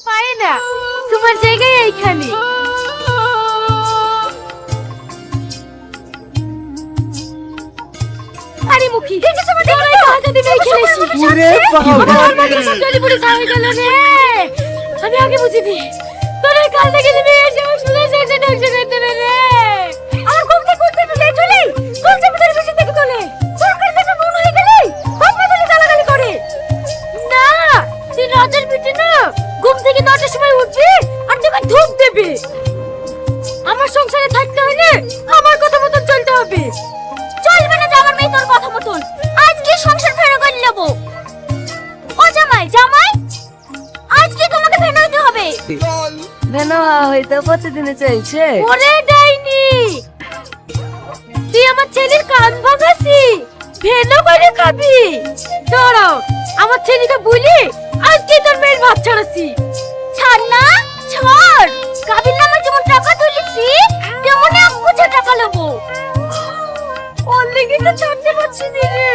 পারে না, তোমার জায়গায় এইখানে। আরে মুখি দেখে সব দেখে হাতে দিবে এই খেলেছি। ওরে বাবা আমার মাথা সব জলে পুড়ে ছাই গেল রে। আমি আগে বুঝিনি তোরে কাল থেকে দিবে এসে শুনে যাইতে ঢাকতে করতে রে। আমার ঘুম থেকে উঠতে তো লেট হলে কোন যাবে তোর পিছন থেকে তোলে সরকার থেকে মন হয়ে গেলে বাপ মা তুই গালাগালি করে না। তুই রাজার বেটি না, ঘুম থেকে 9টার সময় উঠবি আর তোকে ধূপ দেবে। আমার সংসারে থাকতে হলে আমার কথা মতন চলতে হবে। চলবে না যে আমার মেয়ে তোর কথা মতন আজকে সংসার ফেরো করে নেব। ও জামাই জামাই আজকে তোমাকে ফেরো দিতে হবে। ভেনা হইতে প্রতিদিনে চলছে। ওরে ডাইনি তুই আমার ছেলের কান ভাঙাসি ভেলো করে খাবি। দাঁড়াও আমার ছেলেকে বলি আজকে তোর মেয়ের ভাত ছাড়াছি। ছাড় না ছাড়, কাবির নামে যেমন টাকা তুলেছি তেমন এক বুঝে টাকা নেবো। ওর লেগে তো ছাড়তে পারছি না রে।